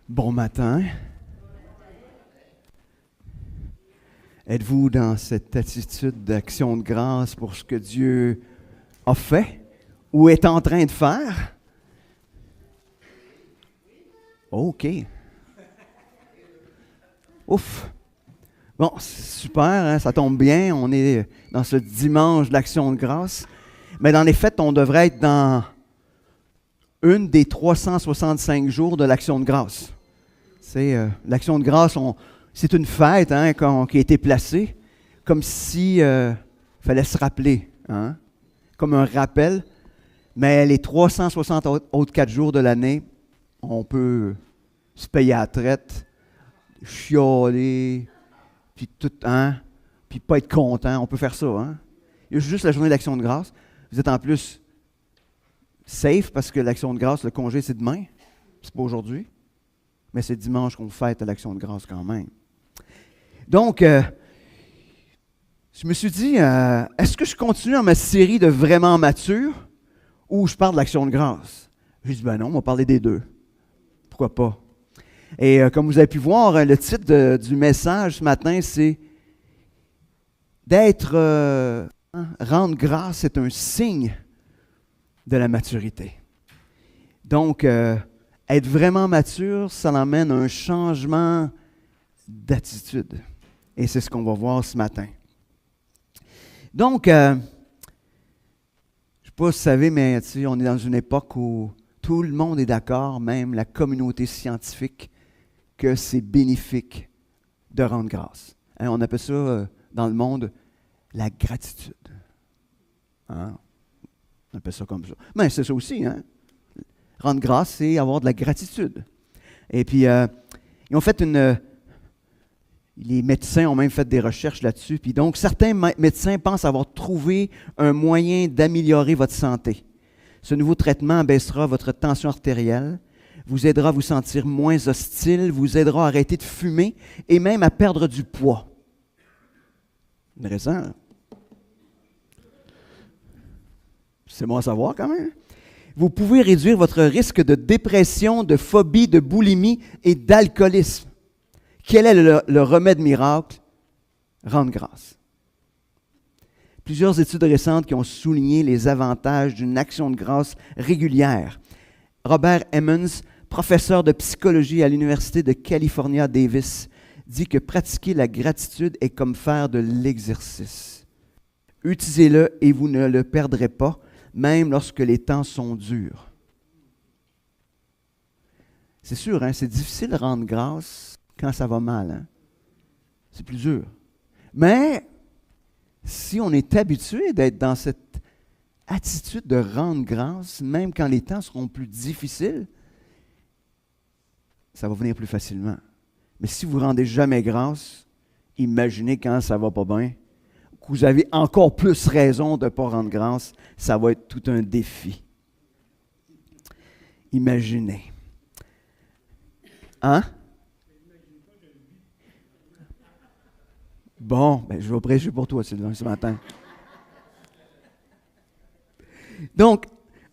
Bon matin. Êtes-vous dans cette attitude d'action de grâce pour ce que Dieu a fait ou est en train de faire? OK. Ouf. Bon, c'est super, hein, ça tombe bien. On est dans ce dimanche de l'action de grâce. Mais dans les faits, on devrait être dans une des 365 jours de l'action de grâce. C'est l'action de grâce, c'est une fête hein, qui a été placée comme si fallait se rappeler, hein, comme un rappel. Mais les 360 autres 4 jours de l'année, on peut se payer à la traite, chialer, puis tout, hein, puis pas être content. On peut faire ça. Hein. Il y a juste la journée d'action de grâce. Vous êtes en plus safe parce que l'action de grâce, le congé, c'est demain. C'est pas aujourd'hui. Mais c'est dimanche qu'on fête l'action de grâce quand même. Donc, je me suis dit, est-ce que je continue dans ma série de vraiment mature ou je parle de l'action de grâce? J'ai dit, ben non, on va parler des deux. Pourquoi pas? Et comme vous avez pu voir, le titre du message ce matin, c'est d'être, rendre grâce, c'est un signe de la maturité. Donc, être vraiment mature, ça l'emmène à un changement d'attitude. Et c'est ce qu'on va voir ce matin. Donc, je ne sais pas si vous savez, mais on est dans une époque où tout le monde est d'accord, même la communauté scientifique, que c'est bénéfique de rendre grâce. Hein, on appelle ça dans le monde la gratitude. Hein? On appelle ça comme ça. Mais c'est ça aussi, hein? Rendre grâce, c'est avoir de la gratitude. Et puis, ils ont fait les médecins ont même fait des recherches là-dessus. Puis donc, certains médecins pensent avoir trouvé un moyen d'améliorer votre santé. Ce nouveau traitement abaissera votre tension artérielle, vous aidera à vous sentir moins hostile, vous aidera à arrêter de fumer et même à perdre du poids. Intéressant. C'est bon à savoir quand même. Vous pouvez réduire votre risque de dépression, de phobie, de boulimie et d'alcoolisme. Quel est le remède miracle? Rendre grâce. Plusieurs études récentes qui ont souligné les avantages d'une action de grâce régulière. Robert Emmons, professeur de psychologie à l'Université de California, Davis, dit que pratiquer la gratitude est comme faire de l'exercice. Utilisez-le et vous ne le perdrez pas, même lorsque les temps sont durs. C'est sûr, hein, c'est difficile de rendre grâce quand ça va mal. Hein? C'est plus dur. Mais si on est habitué d'être dans cette attitude de rendre grâce, même quand les temps seront plus difficiles, ça va venir plus facilement. Mais si vous ne rendez jamais grâce, imaginez quand ça ne va pas bien, que vous avez encore plus raison de ne pas rendre grâce, ça va être tout un défi. Imaginez. Hein? Bon, ben, je vais prêcher pour toi, Sylvain, ce matin. Donc,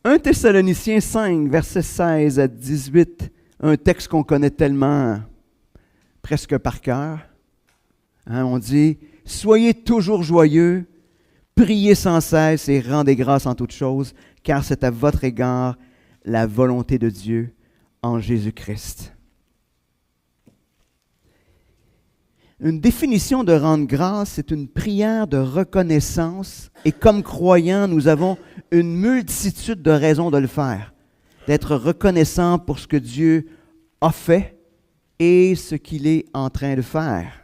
1 Thessaloniciens 5, versets 16 à 18, un texte qu'on connaît tellement, presque par cœur. Hein, on dit, « Soyez toujours joyeux, priez sans cesse et rendez grâce en toutes choses, car c'est à votre égard la volonté de Dieu en Jésus-Christ. » Une définition de rendre grâce, c'est une prière de reconnaissance et comme croyants, nous avons une multitude de raisons de le faire, d'être reconnaissant pour ce que Dieu a fait et ce qu'il est en train de faire.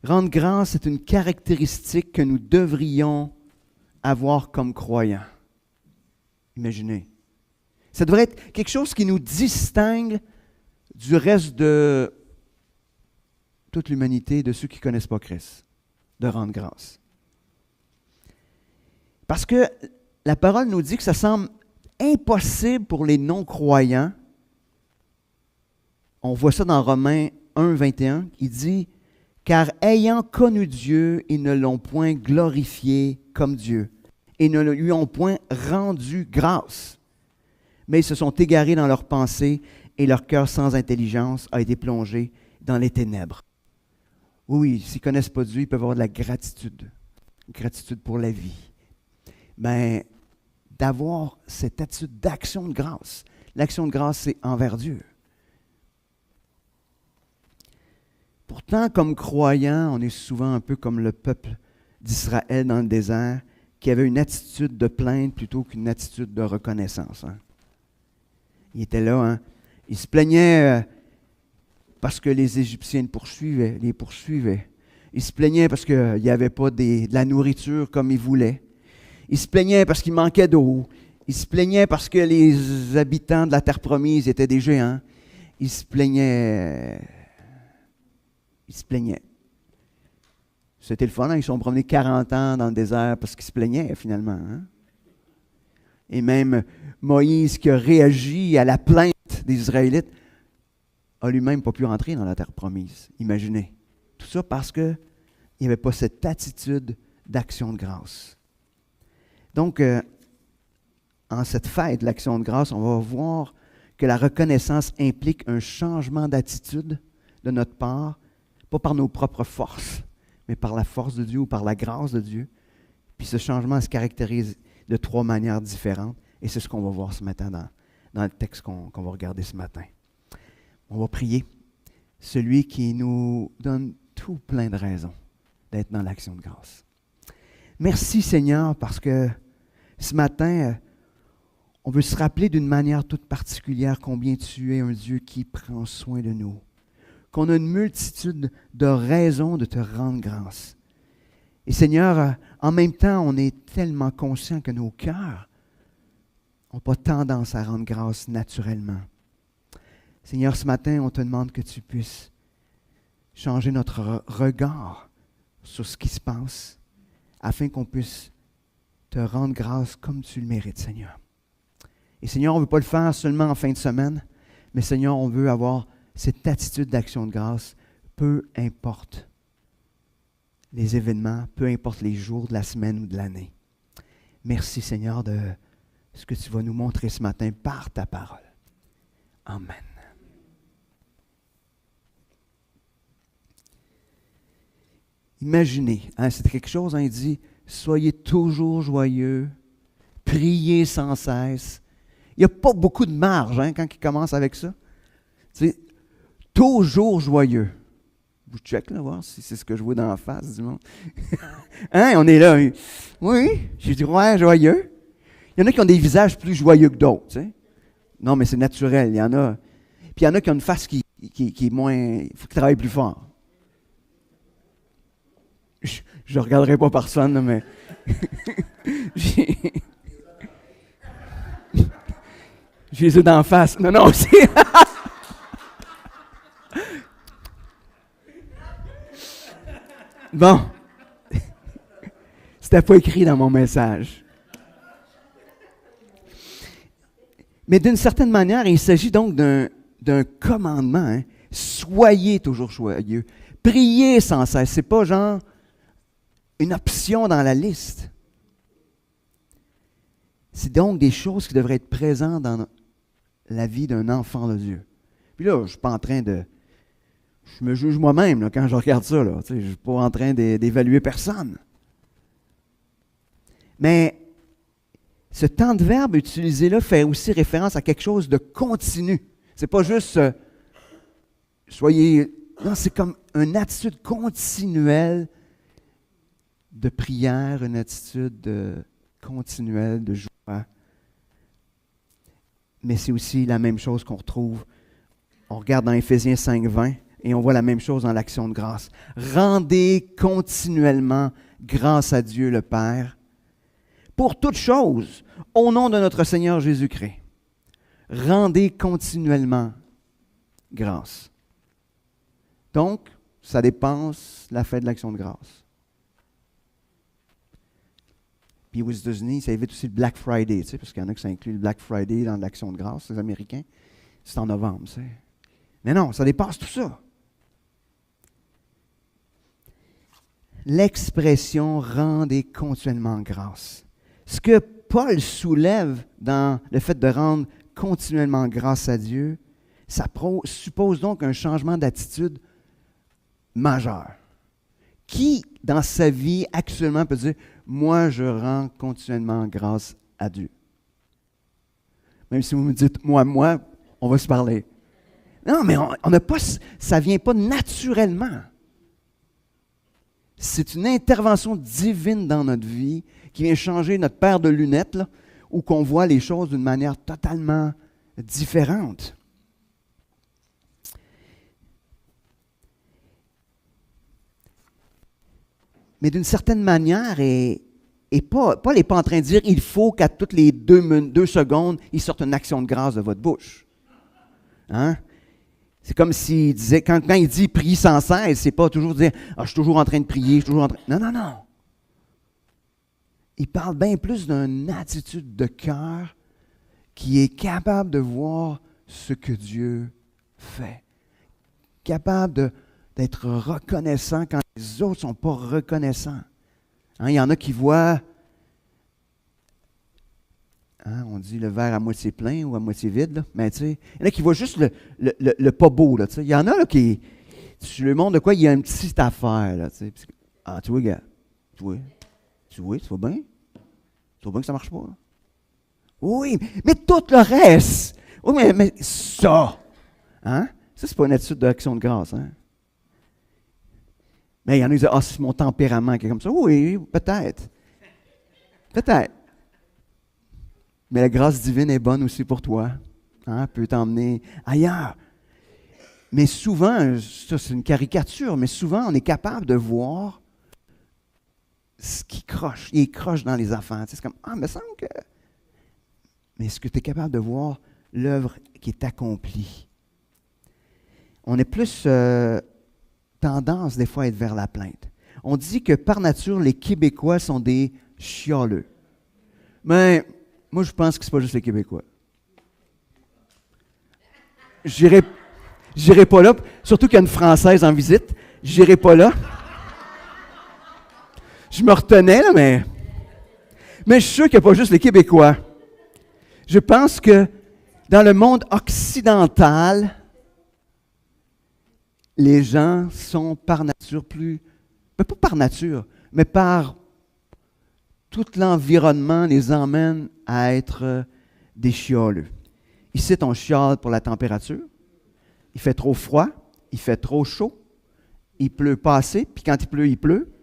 Rendre grâce, c'est une caractéristique que nous devrions avoir comme croyants. Imaginez. Ça devrait être quelque chose qui nous distingue du reste de toute l'humanité, de ceux qui ne connaissent pas Christ, de rendre grâce. Parce que la parole nous dit que ça semble impossible pour les non-croyants. On voit ça dans Romains 1, 21, il dit « Car ayant connu Dieu, ils ne l'ont point glorifié comme Dieu, et ne lui ont point rendu grâce, mais ils se sont égarés dans leurs pensées, et leur cœur sans intelligence a été plongé dans les ténèbres. Oui, s'ils ne connaissent pas Dieu, ils peuvent avoir de la gratitude. Gratitude pour la vie. Mais d'avoir cette attitude d'action de grâce. L'action de grâce, c'est envers Dieu. Pourtant, comme croyants, on est souvent un peu comme le peuple d'Israël dans le désert, qui avait une attitude de plainte plutôt qu'une attitude de reconnaissance. Hein. Il était là, hein. Il se plaignait parce que les Égyptiens les poursuivaient. Il se plaignait parce qu'il n'y avait pas de la nourriture comme il voulait. Il se plaignait parce qu'il manquait d'eau. Il se plaignait parce que les habitants de la terre promise étaient des géants. Il se plaignait. C'était le fun, hein? Ils sont promenés 40 ans dans le désert parce qu'ils se plaignaient finalement. Hein? Et même Moïse qui a réagi à la plainte des Israélites a lui-même pas pu rentrer dans la terre promise. Imaginez. Tout ça parce qu'il n'y avait pas cette attitude d'action de grâce. Donc, en cette fête de l'action de grâce, on va voir que la reconnaissance implique un changement d'attitude de notre part, pas par nos propres forces, mais par la force de Dieu ou par la grâce de Dieu. Puis ce changement se caractérise de 3 manières différentes, et c'est ce qu'on va voir ce matin dans le texte qu'on va regarder ce matin. On va prier celui qui nous donne tout plein de raisons d'être dans l'action de grâce. Merci Seigneur, parce que ce matin, on veut se rappeler d'une manière toute particulière combien tu es un Dieu qui prend soin de nous. Qu'on a une multitude de raisons de te rendre grâce. Et Seigneur, en même temps, on est tellement conscient que nos cœurs n'ont pas tendance à rendre grâce naturellement. Seigneur, ce matin, on te demande que tu puisses changer notre regard sur ce qui se passe, afin qu'on puisse te rendre grâce comme tu le mérites, Seigneur. Et Seigneur, on ne veut pas le faire seulement en fin de semaine, mais Seigneur, on veut avoir cette attitude d'action de grâce, peu importe les événements, peu importe les jours de la semaine ou de l'année. Merci Seigneur de ce que tu vas nous montrer ce matin par ta parole. Amen. Imaginez, hein, c'est quelque chose, hein, il dit, soyez toujours joyeux, priez sans cesse. Il n'y a pas beaucoup de marge hein, quand il commence avec ça. Tu sais, toujours joyeux. Vous checkez là, voir si c'est ce que je vois dans la face du monde. Hein, on est là. Oui, j'ai dit, ouais, joyeux. Il y en a qui ont des visages plus joyeux que d'autres. Tu sais. Non, mais c'est naturel. Il y en a. Puis il y en a qui ont une face qui est moins. Il faut qu'ils travaillent plus fort. Je ne regarderai pas personne, mais. J'ai les yeux d'en face. Non, c'est. Bon. C'était pas écrit dans mon message. Mais d'une certaine manière, il s'agit donc d'un commandement. Hein. Soyez toujours joyeux. Priez sans cesse. C'est pas genre une option dans la liste. C'est donc des choses qui devraient être présentes dans la vie d'un enfant de Dieu. Puis là, je ne suis pas en train de... Je me juge moi-même là, quand je regarde ça. Là, je ne suis pas en train d'évaluer personne. Mais ce temps de verbe utilisé là fait aussi référence à quelque chose de continu. Ce n'est pas juste soyez... Non, c'est comme une attitude continuelle de prière, une attitude continuelle de joie. Mais c'est aussi la même chose qu'on retrouve. On regarde dans Éphésiens 5:20 et on voit la même chose dans l'action de grâce. Rendez continuellement grâce à Dieu le Père pour toutes choses au nom de notre Seigneur Jésus-Christ. Rendez continuellement grâce. Donc, ça dépense la fête de l'action de grâce. Puis aux États-Unis, ça évite aussi le Black Friday, tu sais, parce qu'il y en a qui ça inclut le Black Friday dans l'action de grâce, les Américains. C'est en novembre, tu sais. Mais non, ça dépasse tout ça. L'expression « rendez continuellement grâce ». Ce que Paul soulève dans le fait de rendre continuellement grâce à Dieu, Ça suppose donc un changement d'attitude majeur. Qui, dans sa vie, actuellement, peut dire « Moi, je rends continuellement grâce à Dieu. » Même si vous me dites « Moi, on va se parler. » Non, mais on n'a pas, ça ne vient pas naturellement. C'est une intervention divine dans notre vie qui vient changer notre paire de lunettes, là, où qu'on voit les choses d'une manière totalement différente. Mais d'une certaine manière, et Paul n'est pas en train de dire il faut qu'à toutes les 2 secondes, il sorte une action de grâce de votre bouche. Hein? C'est comme s'il disait, quand il dit prie sans cesse, c'est pas toujours dire je suis toujours en train de prier, je suis toujours en train. Non. Il parle bien plus d'une attitude de cœur qui est capable de voir ce que Dieu fait. Capable d'être reconnaissant quand les autres ne sont pas reconnaissants. Hein, il y en a qui voient, on dit le verre à moitié plein ou à moitié vide, là, mais tu sais, il y en a qui voient juste le pas beau. Là, il y en a là, qui, tu lui montres de quoi il y a une petite affaire. Là, tu vois, gars, tu vois bien? Tu vois bien que ça ne marche pas? Là? Oui, mais tout le reste, oui, mais ça, ça, c'est pas une attitude d'action de grâce. Hein? Mais il y en a qui disent c'est mon tempérament qui est comme ça. Oui, peut-être. Peut-être. Mais la grâce divine est bonne aussi pour toi. Elle peut t'emmener ailleurs. Mais souvent, ça c'est une caricature, mais souvent on est capable de voir ce qui croche. Il croche dans les enfants. C'est comme, il me semble que... Mais est-ce que tu es capable de voir l'œuvre qui est accomplie? On est plus tendance des fois à être vers la plainte. On dit que par nature, les Québécois sont des chialeux. Mais moi, je pense que ce n'est pas juste les Québécois. J'irai pas là, surtout qu'il y a une Française en visite. J'irai pas là. Je me retenais, là, mais je suis sûr qu'il n'y a pas juste les Québécois. Je pense que dans le monde occidental, les gens sont par nature pas par nature, mais par tout l'environnement les emmène à être des chialeux. Ici, on chiale pour la température. Il fait trop froid, il fait trop chaud, il pleut pas assez, puis quand il pleut, il pleut.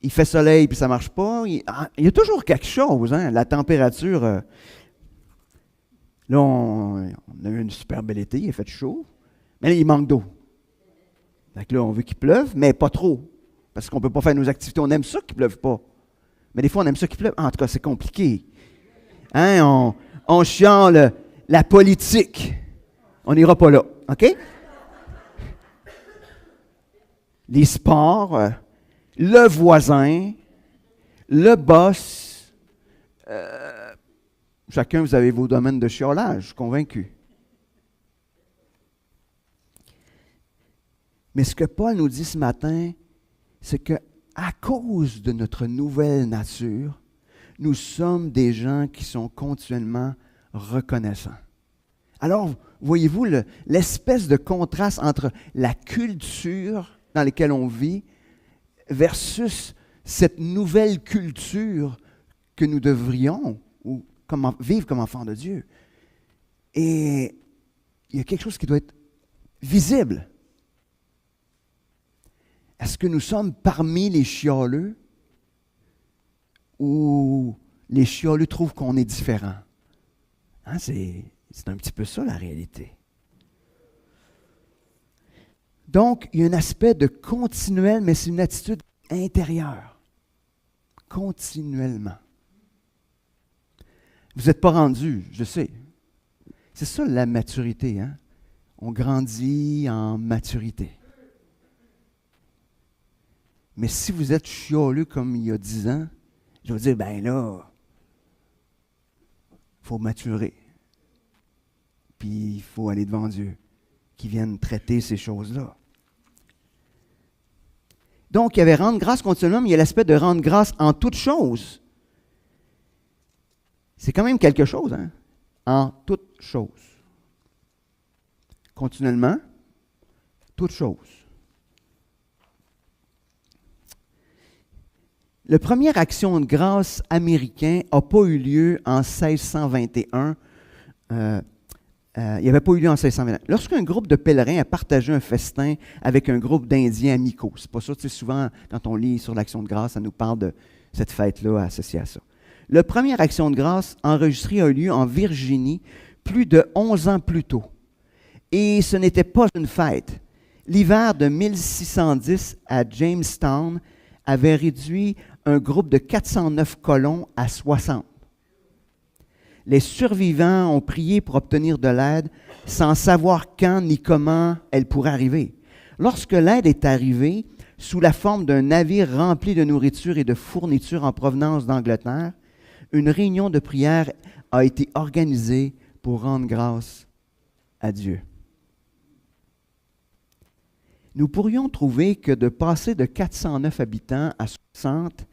Il fait soleil, puis ça ne marche pas. Il y a toujours quelque chose, hein? La température. Là, on a eu une super belle été, il a fait chaud, mais là, il manque d'eau. Donc là, on veut qu'il pleuve, mais pas trop, parce qu'on ne peut pas faire nos activités. On aime ça qu'il ne pleuve pas. Mais des fois, on aime ça qu'il pleuve. En tout cas, c'est compliqué. Hein? On chiale la politique. On n'ira pas là, OK? Les sports... le voisin, le boss, chacun, vous avez vos domaines de chiolage, je suis convaincu. Mais ce que Paul nous dit ce matin, c'est qu'à cause de notre nouvelle nature, nous sommes des gens qui sont continuellement reconnaissants. Alors, voyez-vous l'espèce de contraste entre la culture dans laquelle on vit versus cette nouvelle culture que nous devrions vivre comme enfants de Dieu. Et il y a quelque chose qui doit être visible. Est-ce que nous sommes parmi les chialeux ou les chialeux trouvent qu'on est différent? C'est un petit peu ça la réalité. Donc, il y a un aspect de continuel, mais c'est une attitude intérieure. Continuellement. Vous n'êtes pas rendu, je sais. C'est ça la maturité, hein? On grandit en maturité. Mais si vous êtes chialeux comme il y a 10 ans, je vais vous dire, ben là, il faut maturer. Puis il faut aller devant Dieu, qui vienne traiter ces choses-là. Donc, il y avait rendre grâce continuellement, mais il y a l'aspect de rendre grâce en toutes choses. C'est quand même quelque chose, hein? En toutes choses. continuellement, toutes choses. Le premier action de grâce américain n'a pas eu lieu en 1621. Il n'avait pas eu lieu en 1621. Lorsqu'un groupe de pèlerins a partagé un festin avec un groupe d'Indiens amicaux, c'est pas ça, tu sais, souvent, quand on lit sur l'action de grâce, ça nous parle de cette fête-là associée à ça. La première action de grâce enregistrée a eu lieu en Virginie plus de 11 ans plus tôt. Et ce n'était pas une fête. L'hiver de 1610 à Jamestown avait réduit un groupe de 409 colons à 60. Les survivants ont prié pour obtenir de l'aide sans savoir quand ni comment elle pourrait arriver. Lorsque l'aide est arrivée, sous la forme d'un navire rempli de nourriture et de fournitures en provenance d'Angleterre, une réunion de prière a été organisée pour rendre grâce à Dieu. Nous pourrions trouver que de passer de 409 habitants à 60,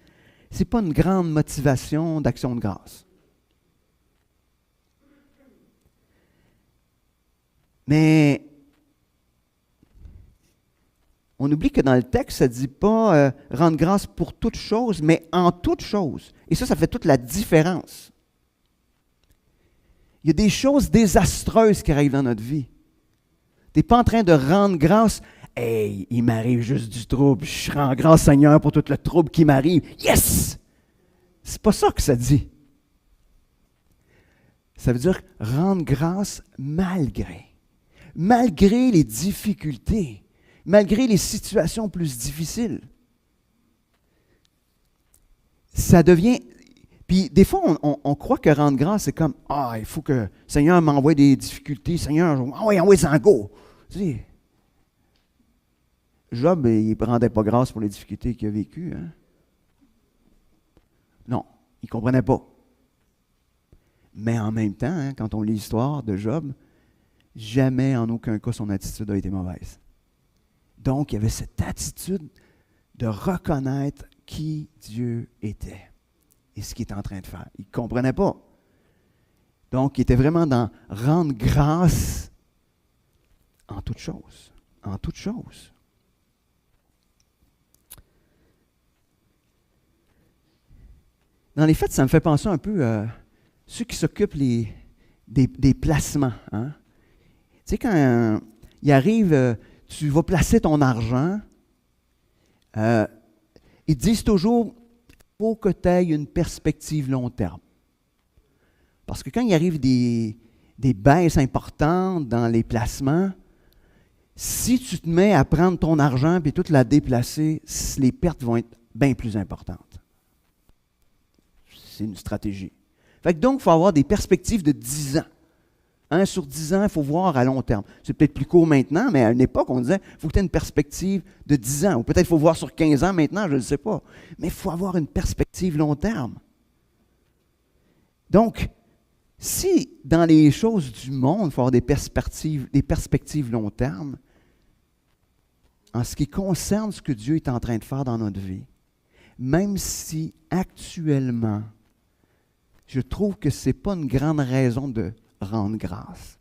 ce n'est pas une grande motivation d'action de grâce. Mais on oublie que dans le texte, ça ne dit pas rendre grâce pour toute chose, mais en toute chose. Et ça fait toute la différence. Il y a des choses désastreuses qui arrivent dans notre vie. Tu n'es pas en train de rendre grâce. Hey, il m'arrive juste du trouble. Je rends grâce, Seigneur, pour tout le trouble qui m'arrive. Yes! C'est pas ça que ça dit. Ça veut dire rendre grâce malgré les difficultés, malgré les situations plus difficiles. Ça devient... Puis des fois, on croit que rendre grâce, c'est comme « Ah, il faut que le Seigneur m'envoie des difficultés. Seigneur, envoie ça en go. » Tu sais, Job, il ne rendait pas grâce pour les difficultés qu'il a vécues. Hein? Non, il ne comprenait pas. Mais en même temps, hein, quand on lit l'histoire de Job, jamais, en aucun cas, son attitude a été mauvaise. Donc, il y avait cette attitude de reconnaître qui Dieu était et ce qu'il était en train de faire. Il ne comprenait pas. Donc, il était vraiment dans rendre grâce en toutes choses. En toutes choses. Dans les faits, ça me fait penser un peu à ceux qui s'occupent des placements. Hein? Tu sais, quand il arrive, tu vas placer ton argent, ils disent toujours, il faut que tu aies une perspective long terme. Parce que quand il arrive des baisses importantes dans les placements, si tu te mets à prendre ton argent et tout la déplacer, les pertes vont être bien plus importantes. C'est une stratégie. Fait que donc, il faut avoir des perspectives de 10 ans. Hein, sur 10 ans, il faut voir à long terme. C'est peut-être plus court maintenant, mais à une époque, on disait, il faut que tu aies une perspective de 10 ans. Ou peut-être il faut voir sur 15 ans maintenant, je ne sais pas. Mais il faut avoir une perspective long terme. Donc, si dans les choses du monde, il faut avoir des perspectives long terme, en ce qui concerne ce que Dieu est en train de faire dans notre vie, même si actuellement, je trouve que ce n'est pas une grande raison de rendre grâce.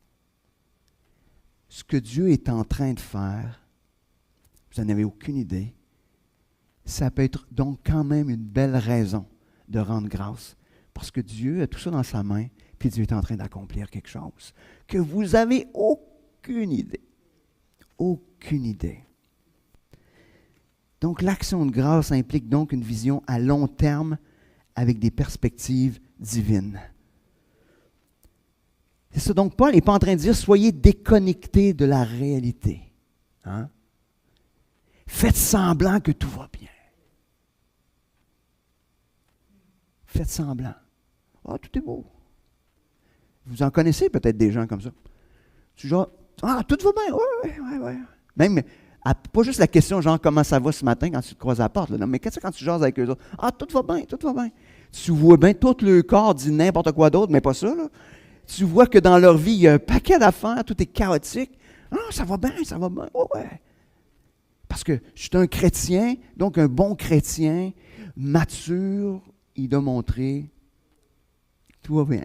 Ce que Dieu est en train de faire, vous n'en avez aucune idée, ça peut être donc quand même une belle raison de rendre grâce. Parce que Dieu a tout ça dans sa main, puis Dieu est en train d'accomplir quelque chose que vous n'avez aucune idée. Aucune idée. Donc l'action de grâce implique donc une vision à long terme avec des perspectives divines. C'est ça, donc Paul n'est pas en train de dire « soyez déconnectés de la réalité hein? ». Faites semblant que tout va bien. Faites semblant. Ah, tout est beau. Vous en connaissez peut-être des gens comme ça. Tu genre, ah, tout va bien, ouais. Même, pas juste la question, genre, comment ça va ce matin quand tu te croises à la porte. Là. Non, mais qu'est-ce que quand tu jases avec eux autres? Ah, tout va bien. Tu vois bien, tout le corps dit n'importe quoi d'autre, mais pas ça, là. Tu vois que dans leur vie, il y a un paquet d'affaires, tout est chaotique. Ah, ça va bien, ouais. Parce que je suis un chrétien, donc un bon chrétien, mature, il doit montrer, tout va bien.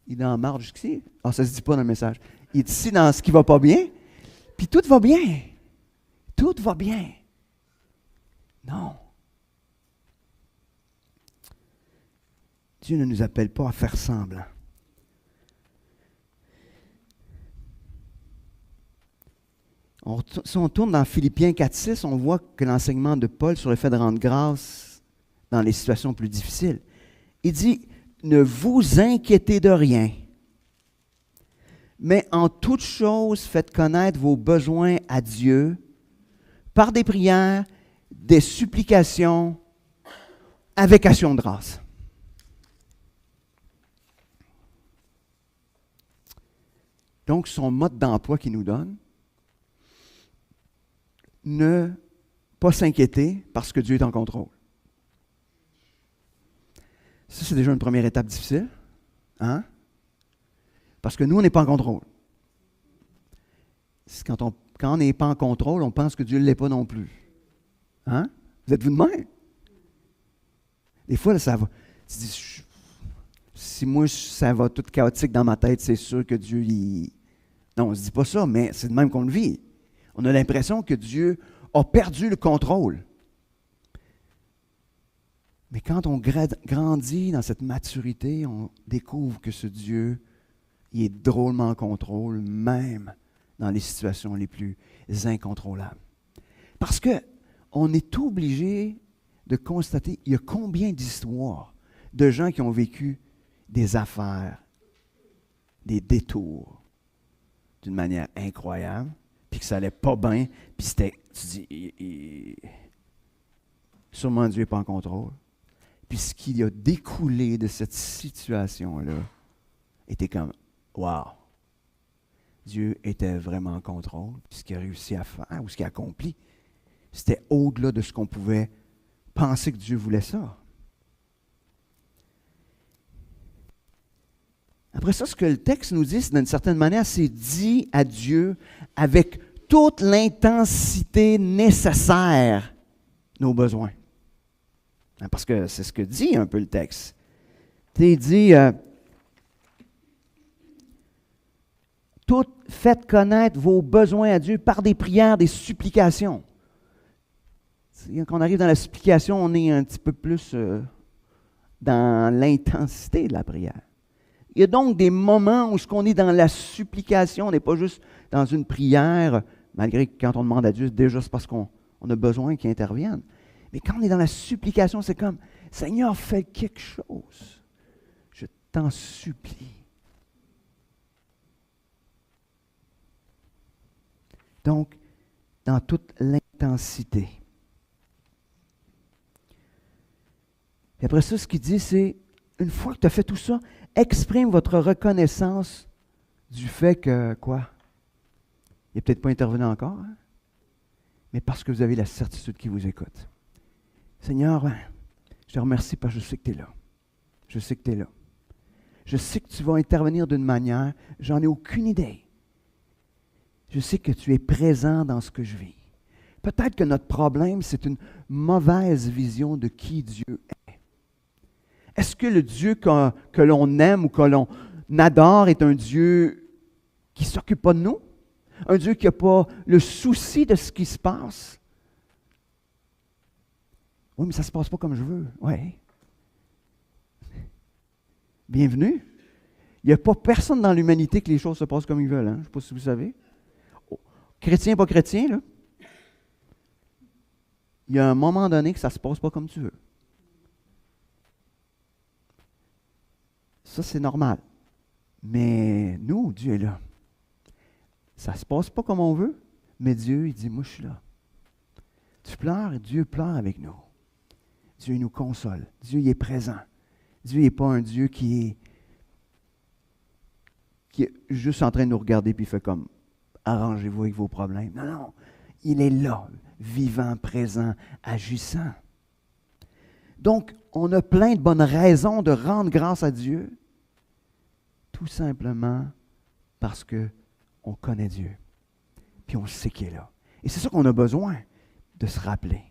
Il est en marge jusqu'ici. Ah, ça ne se dit pas dans le message. Il est ici dans ce qui ne va pas bien, puis tout va bien. Tout va bien. Non. Dieu ne nous appelle pas à faire semblant. Si on tourne dans Philippiens 4.6, on voit que l'enseignement de Paul sur le fait de rendre grâce dans les situations plus difficiles. Il dit, ne vous inquiétez de rien, mais en toute chose, faites connaître vos besoins à Dieu par des prières, des supplications, avec action de grâce. Donc, son mode d'emploi qu'il nous donne, ne pas s'inquiéter parce que Dieu est en contrôle. Ça, c'est déjà une première étape difficile. Hein? Parce que nous, on n'est pas en contrôle. Quand on n'est pas en contrôle, on pense que Dieu ne l'est pas non plus. Hein? Vous êtes-vous de même? Des fois, là, ça va. Tu dis, si moi, ça va tout chaotique dans ma tête, c'est sûr que Dieu, Non, on ne se dit pas ça, mais c'est de même qu'on le vit. On a l'impression que Dieu a perdu le contrôle. Mais quand on grandit dans cette maturité, on découvre que ce Dieu, il est drôlement en contrôle, même dans les situations les plus incontrôlables. Parce qu'on est obligé de constater, il y a combien d'histoires de gens qui ont vécu des affaires, des détours, d'une manière incroyable, puis que ça allait pas bien, puis c'était, tu dis, sûrement Dieu n'est pas en contrôle. Puis ce qui a découlé de cette situation-là était comme, wow, Dieu était vraiment en contrôle, puis ce qu'il a réussi à faire, ou ce qu'il a accompli, c'était au-delà de ce qu'on pouvait penser que Dieu voulait ça. Après ça, ce que le texte nous dit, c'est d'une certaine manière, c'est dit à Dieu avec toute l'intensité nécessaire nos besoins. Parce que c'est ce que dit un peu le texte. Il dit, faites connaître vos besoins à Dieu par des prières, des supplications. Quand on arrive dans la supplication, on est un petit peu plus dans l'intensité de la prière. Il y a donc des moments où on est dans la supplication, on n'est pas juste dans une prière, malgré que quand on demande à Dieu, déjà c'est parce qu'on a besoin qu'il intervienne. Mais quand on est dans la supplication, c'est comme, Seigneur, fais quelque chose. Je t'en supplie. Donc, dans toute l'intensité. Et après ça, ce qu'il dit, c'est, une fois que tu as fait tout ça, exprime votre reconnaissance du fait que, quoi? Il n'est peut-être pas intervenu encore, hein? Mais parce que vous avez la certitude qu'il vous écoute. Seigneur, je te remercie parce que je sais que tu es là. Je sais que tu es là. Je sais que tu vas intervenir d'une manière, j'en ai aucune idée. Je sais que tu es présent dans ce que je vis. Peut-être que notre problème, c'est une mauvaise vision de qui Dieu est. Est-ce que le Dieu que l'on aime ou que l'on adore est un Dieu qui ne s'occupe pas de nous? Un Dieu qui n'a pas le souci de ce qui se passe? Oui, mais ça ne se passe pas comme je veux. Oui. Bienvenue. Il n'y a pas personne dans l'humanité que les choses se passent comme ils veulent. Hein? Je ne sais pas si vous savez. Chrétien, pas chrétien, là. Il y a un moment donné que ça ne se passe pas comme tu veux. Ça, c'est normal. Mais nous, Dieu est là. Ça ne se passe pas comme on veut, mais Dieu, il dit, moi, je suis là. Tu pleures et Dieu pleure avec nous. Dieu, il nous console. Dieu, il est présent. Dieu n'est pas un Dieu qui est juste en train de nous regarder puis il fait comme, arrangez-vous avec vos problèmes. Non, non. Il est là, vivant, présent, agissant. Donc, on a plein de bonnes raisons de rendre grâce à Dieu, tout simplement parce qu'on connaît Dieu, puis on sait qu'il est là. Et c'est ça qu'on a besoin de se rappeler.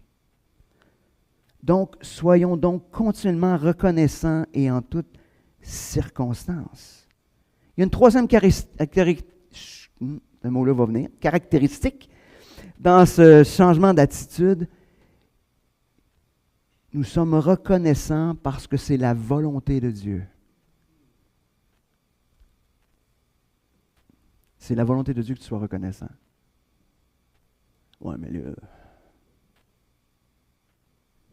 Donc, soyons donc continuellement reconnaissants et en toutes circonstances. Il y a une troisième le mot-là va venir, caractéristique dans ce changement d'attitude. Nous sommes reconnaissants parce que c'est la volonté de Dieu. C'est la volonté de Dieu que tu sois reconnaissant. Ouais, mais là...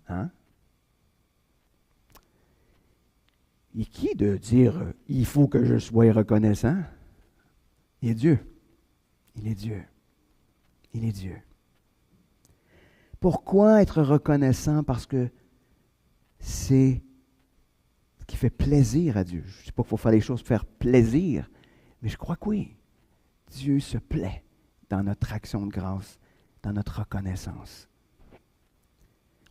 Hein? Et qui de dire il faut que je sois reconnaissant? Il est Dieu. Il est Dieu. Il est Dieu. Pourquoi être reconnaissant? Parce que c'est ce qui fait plaisir à Dieu. Je ne dis pas qu'il faut faire les choses pour faire plaisir, mais je crois que oui. Dieu se plaît dans notre action de grâce, dans notre reconnaissance.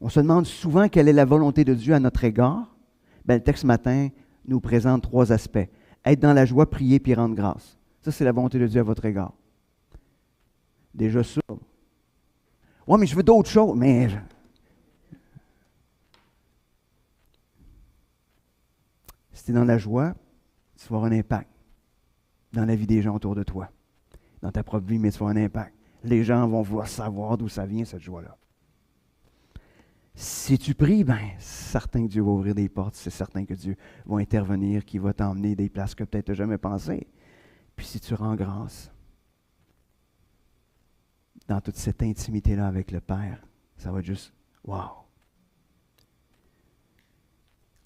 On se demande souvent quelle est la volonté de Dieu à notre égard. Bien, le texte ce matin nous présente 3 aspects. Être dans la joie, prier puis rendre grâce. Ça, c'est la volonté de Dieu à votre égard. Déjà ça. Oui, mais je veux d'autres choses. Mais si tu es dans la joie, tu vas avoir un impact dans la vie des gens autour de toi. Dans ta propre vie, mais tu vas avoir un impact. Les gens vont vouloir savoir d'où ça vient, cette joie-là. Si tu pries, bien, c'est certain que Dieu va ouvrir des portes, c'est certain que Dieu va intervenir, qu'il va t'emmener des places que peut-être tu n'as jamais pensées. Puis si tu rends grâce, dans toute cette intimité-là avec le Père, ça va être juste « wow ».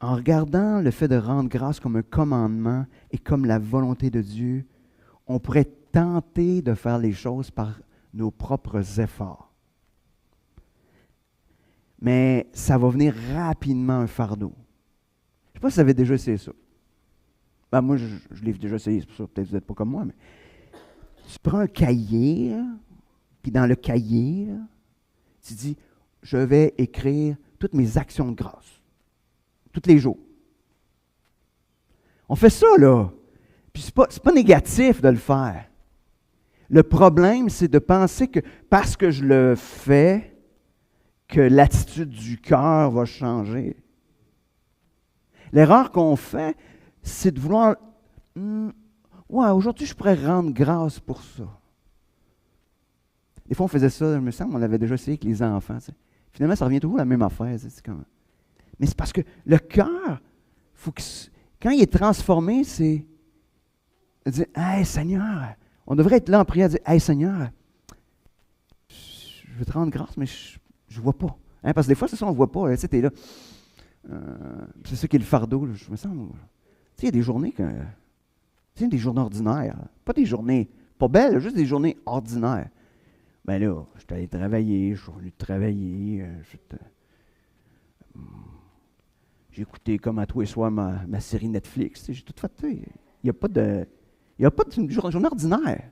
En regardant le fait de rendre grâce comme un commandement et comme la volonté de Dieu, on pourrait tenter de faire les choses par nos propres efforts. Mais ça va venir rapidement un fardeau. Je ne sais pas si vous avez déjà essayé ça. Ben moi, je l'ai déjà essayé, c'est pour ça, peut-être que vous n'êtes pas comme moi, mais tu prends un cahier, puis dans le cahier, là, tu dis, je vais écrire toutes mes actions de grâce, tous les jours. On fait ça, là. Puis c'est pas négatif de le faire. Le problème, c'est de penser que parce que je le fais, que l'attitude du cœur va changer. L'erreur qu'on fait, c'est de vouloir ouais, aujourd'hui, je pourrais rendre grâce pour ça. Des fois, on faisait ça, il me semble, on l'avait déjà essayé avec les enfants. Tu sais. Finalement, ça revient toujours à la même affaire. Tu sais, mais c'est parce que le cœur, quand il est transformé, c'est de dire, hey Seigneur, on devrait être là en prière, dire, hey Seigneur, je veux te rendre grâce, mais je ne vois pas. Hein, parce que des fois, c'est ça, on ne voit pas. Tu sais, tu es là. C'est ça qui est le fardeau. Là, je me sens. Tu sais, il y a des journées des journées ordinaires. Pas des journées pas belles, juste des journées ordinaires. Ben là, je suis allé travailler, je suis revenu travailler. J'ai écouté comme à tous les soirs ma série Netflix. J'ai tout fait. Il n'y a pas de journée ordinaire.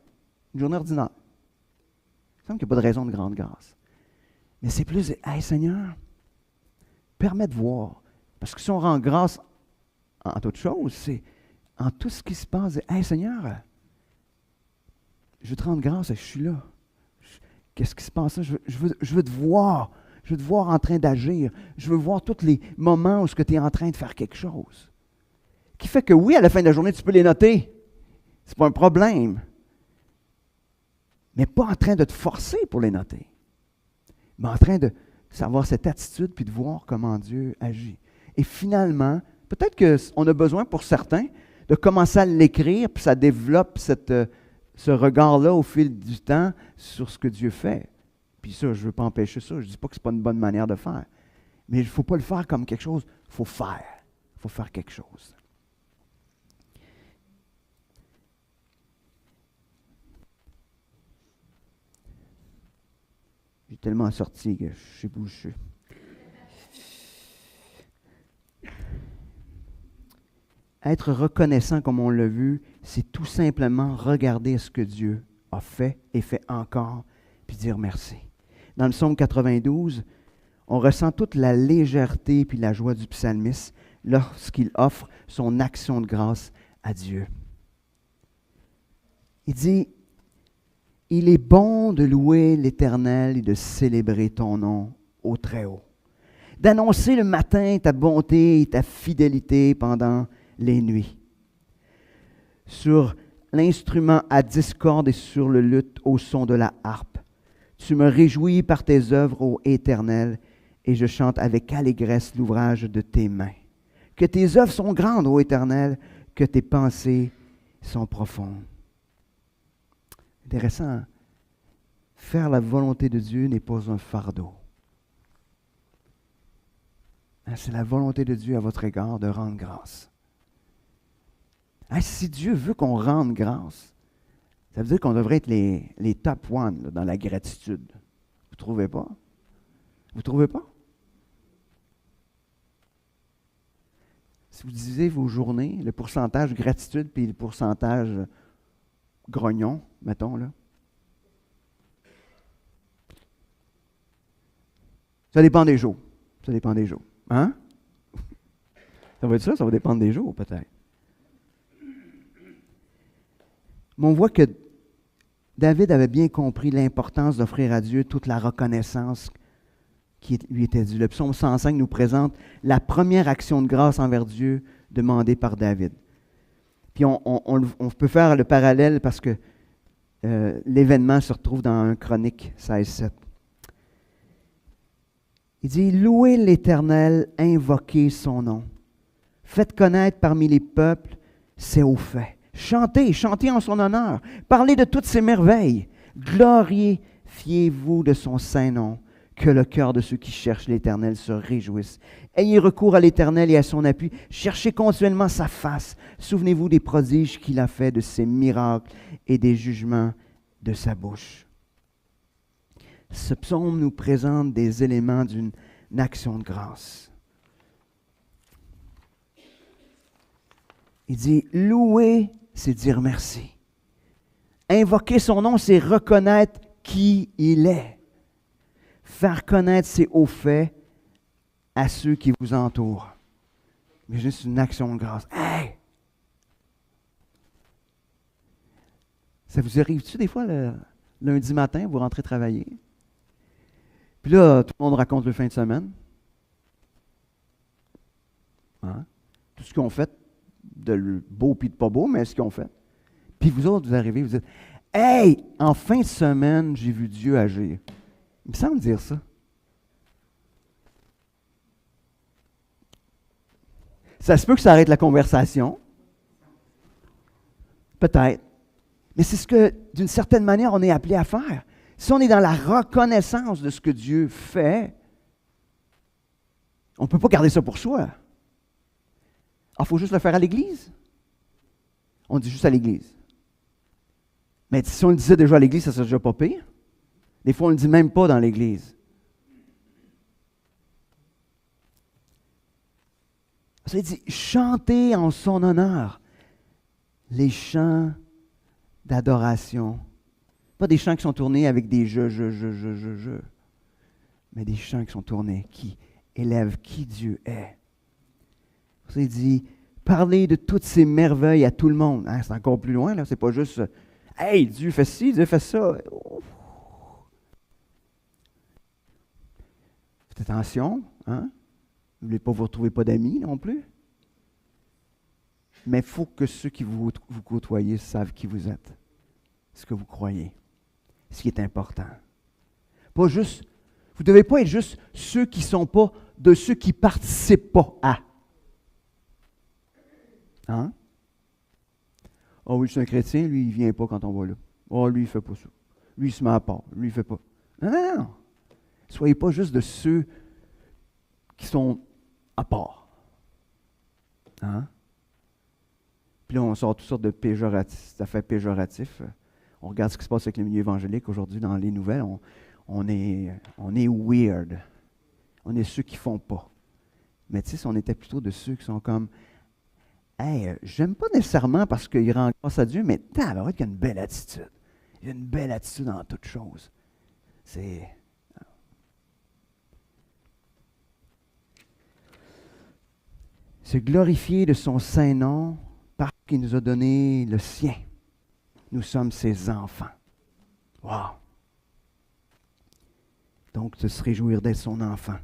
Une journée ordinaire. Il me semble qu'il n'y a pas de raison de grande grâce. Mais c'est plus, hey Seigneur, permets de voir. Parce que si on rend grâce en toute chose, c'est en tout ce qui se passe. Hey Seigneur, je veux te rendre grâce, je suis là. Qu'est-ce qui se passe là? Je veux te voir. Je veux te voir en train d'agir. Je veux voir tous les moments où tu es en train de faire quelque chose. Qui fait que oui, à la fin de la journée, tu peux les noter. Ce n'est pas un problème. Mais pas en train de te forcer pour les noter. Mais en train de savoir cette attitude puis de voir comment Dieu agit. Et finalement, peut-être qu'on a besoin pour certains de commencer à l'écrire, puis ça développe ce regard-là au fil du temps sur ce que Dieu fait. Puis ça, je ne veux pas empêcher ça. Je ne dis pas que ce n'est pas une bonne manière de faire. Mais il ne faut pas le faire comme quelque chose. Il faut faire. Il faut faire quelque chose. J'ai tellement sorti que je sais pas où je suis. Être reconnaissant, comme on l'a vu, c'est tout simplement regarder ce que Dieu a fait et fait encore, puis dire merci. Dans le psaume 92, on ressent toute la légèreté puis la joie du psalmiste lorsqu'il offre son action de grâce à Dieu. Il dit, « Il est bon de louer l'Éternel et de célébrer ton nom au Très-Haut, d'annoncer le matin ta bonté et ta fidélité pendant les nuits. sur l'instrument à 10 cordes et sur le luth au son de la harpe. Tu me réjouis par tes œuvres, ô Éternel, et je chante avec allégresse l'ouvrage de tes mains. Que tes œuvres sont grandes, ô Éternel, que tes pensées sont profondes. Intéressant, hein? Faire la volonté de Dieu n'est pas un fardeau. C'est la volonté de Dieu à votre égard de rendre grâce. Si Dieu veut qu'on rende grâce, ça veut dire qu'on devrait être les top one là, dans la gratitude. Vous ne trouvez pas? Vous ne trouvez pas? Si vous divisez vos journées, le pourcentage gratitude puis le pourcentage grognon, mettons, là. Ça dépend des jours. Ça dépend des jours. Hein? Ça va être ça? Ça va dépendre des jours, peut-être. Mais on voit que David avait bien compris l'importance d'offrir à Dieu toute la reconnaissance qui lui était due. Le psaume 105 nous présente la première action de grâce envers Dieu demandée par David. Puis on peut faire le parallèle parce que l'événement se retrouve dans 1 Chronique 16:7. Il dit, louez l'Éternel, invoquez son nom. Faites connaître parmi les peuples ses hauts faits. Chantez en son honneur. Parlez de toutes ses merveilles. Glorifiez-vous de son saint nom. Que le cœur de ceux qui cherchent l'Éternel se réjouisse. Ayez recours à l'Éternel et à son appui. Cherchez continuellement sa face. Souvenez-vous des prodiges qu'il a faits, de ses miracles et des jugements de sa bouche. Ce psaume nous présente des éléments d'une action de grâce. Il dit, louer, c'est dire merci. Invoquer son nom, c'est reconnaître qui il est. Faire connaître ses hauts faits à ceux qui vous entourent. Mais juste une action de grâce. Hey! Ça vous arrive-tu des fois le lundi matin, vous rentrez travailler? Puis là, tout le monde raconte le fin de semaine. Hein? Tout ce qu'ils ont fait, de beau puis de pas beau, mais ce qu'ils ont fait. Puis vous autres, vous arrivez, vous dites, « Hey, en fin de semaine, j'ai vu Dieu agir. » Il me semble dire ça. Ça se peut que ça arrête la conversation. Peut-être. Mais c'est ce que, d'une certaine manière, on est appelé à faire. Si on est dans la reconnaissance de ce que Dieu fait, on ne peut pas garder ça pour soi. Il faut juste le faire à l'Église. On dit juste à l'Église. Mais si on le disait déjà à l'Église, ça serait déjà pas pire. Des fois, on ne le dit même pas dans l'Église. Ça dit, chantez en son honneur les chants d'adoration. Pas des chants qui sont tournés avec des je, mais des chants qui sont tournés, qui élèvent qui Dieu est. Ça dit, parlez de toutes ces merveilles à tout le monde. Hein, c'est encore plus loin, là. C'est pas juste, hey, Dieu fait ci, Dieu fait ça. Oh. Faites attention, hein? Vous ne voulez pas vous retrouver pas d'amis non plus. Mais il faut que ceux qui vous côtoyez savent qui vous êtes, ce que vous croyez, ce qui est important. Pas juste, vous ne devez pas être juste ceux qui ne sont pas de ceux qui ne participent pas à. Hein? Oh oui, je suis un chrétien, lui, il ne vient pas quand on va là. Oh, lui, il ne fait pas ça. Lui, il se met à part. Lui, il ne fait pas. Non, non, non. Soyez pas juste de ceux qui sont à part. Hein? Puis là, on sort toutes sortes de péjoratifs, d'affaires péjoratifs. On regarde ce qui se passe avec le milieu évangélique aujourd'hui dans les nouvelles. On est weird. On est ceux qui ne font pas. Mais tu sais, si on était plutôt de ceux qui sont comme, hey, j'aime pas nécessairement parce qu'il rend grâce à Dieu, mais tabarouette, il y a une belle attitude. Il y a une belle attitude en toute chose. C'est... Se glorifier de son saint nom parce qu'il nous a donné le sien. Nous sommes ses enfants. Wow! Donc, de se réjouir d'être son enfant.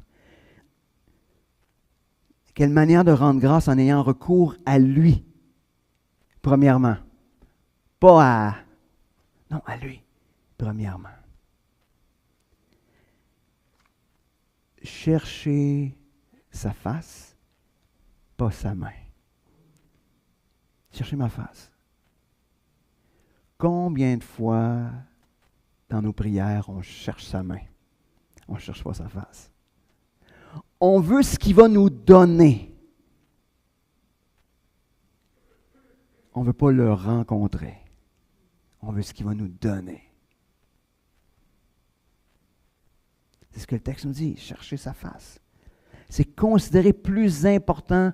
Quelle manière de rendre grâce en ayant recours à lui, premièrement. Pas à... Non, à lui, premièrement. Cherchez sa face, pas sa main. Cherchez ma face. Combien de fois, dans nos prières, on cherche sa main? On ne cherche pas sa face. On veut ce qu'il va nous donner. On ne veut pas le rencontrer. On veut ce qu'il va nous donner. C'est ce que le texte nous dit, chercher sa face. C'est considéré plus important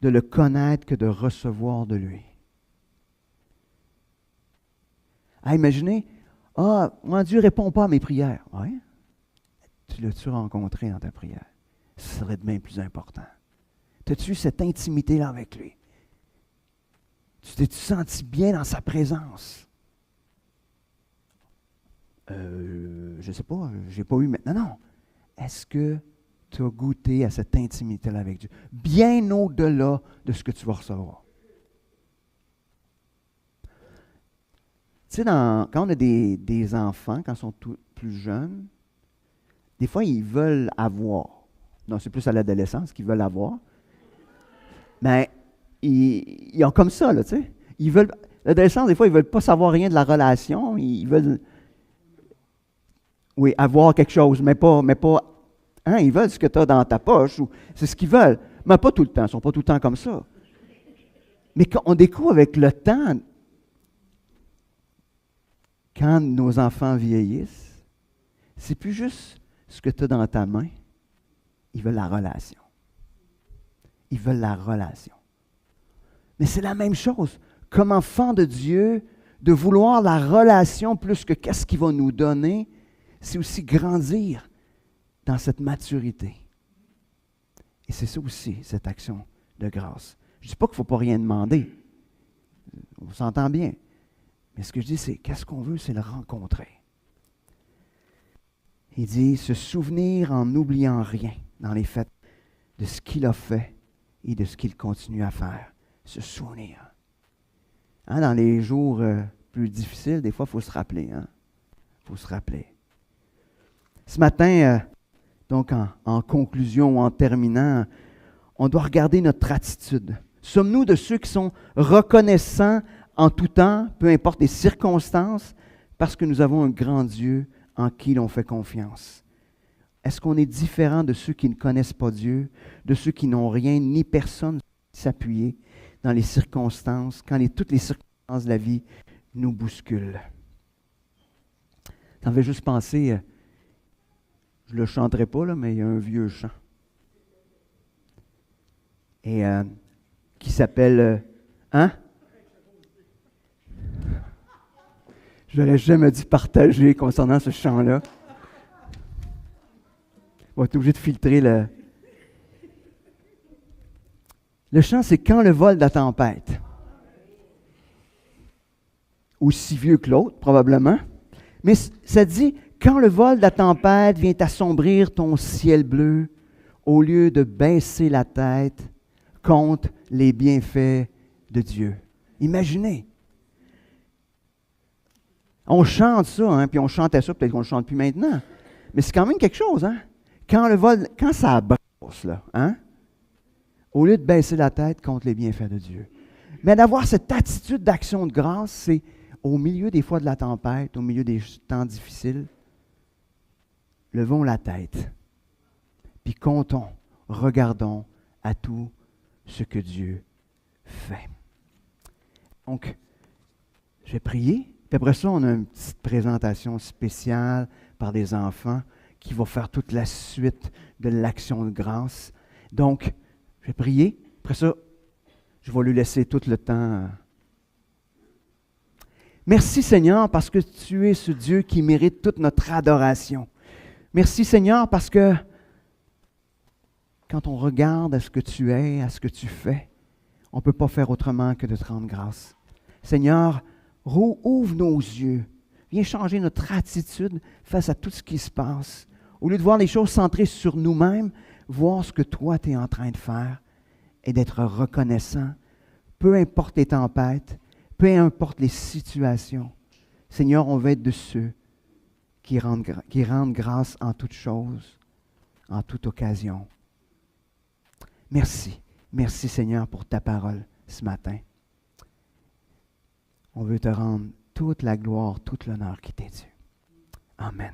de le connaître que de recevoir de lui. Ah, imaginez, moi, Dieu ne répond pas à mes prières. Oui. Tu l'as-tu rencontré dans ta prière? Ce serait de bien plus important. As-tu eu cette intimité-là avec lui? Tu t'es-tu senti bien dans sa présence? Je ne sais pas, je n'ai pas eu maintenant. Non. Est-ce que tu as goûté à cette intimité-là avec Dieu? Bien au-delà de ce que tu vas recevoir. Tu sais, quand on a des enfants, quand ils sont plus jeunes, des fois, ils veulent avoir. Non, c'est plus à l'adolescence qu'ils veulent avoir. Mais ils ont comme ça, là, tu sais. L'adolescence, des fois, ils ne veulent pas savoir rien de la relation. Ils veulent, oui, avoir quelque chose, mais pas hein, ils veulent ce que tu as dans ta poche. C'est ce qu'ils veulent. Mais pas tout le temps. Ils ne sont pas tout le temps comme ça. Mais quand on découvre avec le temps, quand nos enfants vieillissent, c'est plus juste ce que tu as dans ta main. Ils veulent la relation. Ils veulent la relation. Mais c'est la même chose. Comme enfant de Dieu, de vouloir la relation plus que qu'est-ce qu'il va nous donner, c'est aussi grandir dans cette maturité. Et c'est ça aussi, cette action de grâce. Je ne dis pas qu'il ne faut pas rien demander. On s'entend bien. Mais ce que je dis, c'est qu'est-ce qu'on veut, c'est le rencontrer. Il dit, se souvenir en n'oubliant rien dans les faits de ce qu'il a fait et de ce qu'il continue à faire. Se souvenir. Hein, dans les jours plus difficiles, des fois, il faut se rappeler. Il faut se rappeler. Ce matin, donc en conclusion ou en terminant, on doit regarder notre attitude. Sommes-nous de ceux qui sont reconnaissants en tout temps, peu importe les circonstances, parce que nous avons un grand Dieu en qui l'on fait confiance? Est-ce qu'on est différent de ceux qui ne connaissent pas Dieu, de ceux qui n'ont rien ni personne à s'appuyer dans les circonstances, quand toutes les circonstances de la vie nous bousculent? Ça me fait juste penser, je ne le chanterai pas, là, mais il y a un vieux chant. Et qui s'appelle hein? Je n'aurais jamais dû partager concernant ce chant-là. On va être obligé de filtrer le... Le chant, c'est « Quand le vol de la tempête ». Aussi vieux que l'autre, probablement. Mais ça dit « Quand le vol de la tempête vient assombrir ton ciel bleu, au lieu de baisser la tête, compte les bienfaits de Dieu. » Imaginez. On chante ça, puis on chantait ça, peut-être qu'on ne le chante plus maintenant. Mais c'est quand même quelque chose, hein? Quand ça brasse, là, hein? Au lieu de baisser la tête contre les bienfaits de Dieu. Mais d'avoir cette attitude d'action de grâce, c'est au milieu des fois de la tempête, au milieu des temps difficiles, levons la tête, puis comptons, regardons à tout ce que Dieu fait. Donc, je vais prier, puis après ça, on a une petite présentation spéciale par des enfants qui va faire toute la suite de l'action de grâce. Donc, je vais prier. Après ça, je vais lui laisser tout le temps. Merci Seigneur parce que tu es ce Dieu qui mérite toute notre adoration. Merci Seigneur parce que quand on regarde à ce que tu es, à ce que tu fais, on ne peut pas faire autrement que de te rendre grâce. Seigneur, ouvre nos yeux. Viens changer notre attitude face à tout ce qui se passe. Au lieu de voir les choses centrées sur nous-mêmes, voir ce que toi, tu es en train de faire et d'être reconnaissant. Peu importe les tempêtes, peu importe les situations. Seigneur, on veut être de ceux qui rendent grâce en toutes choses, en toute occasion. Merci. Merci Seigneur pour ta parole ce matin. On veut te rendre toute la gloire, tout l'honneur qui t'est dû. Amen.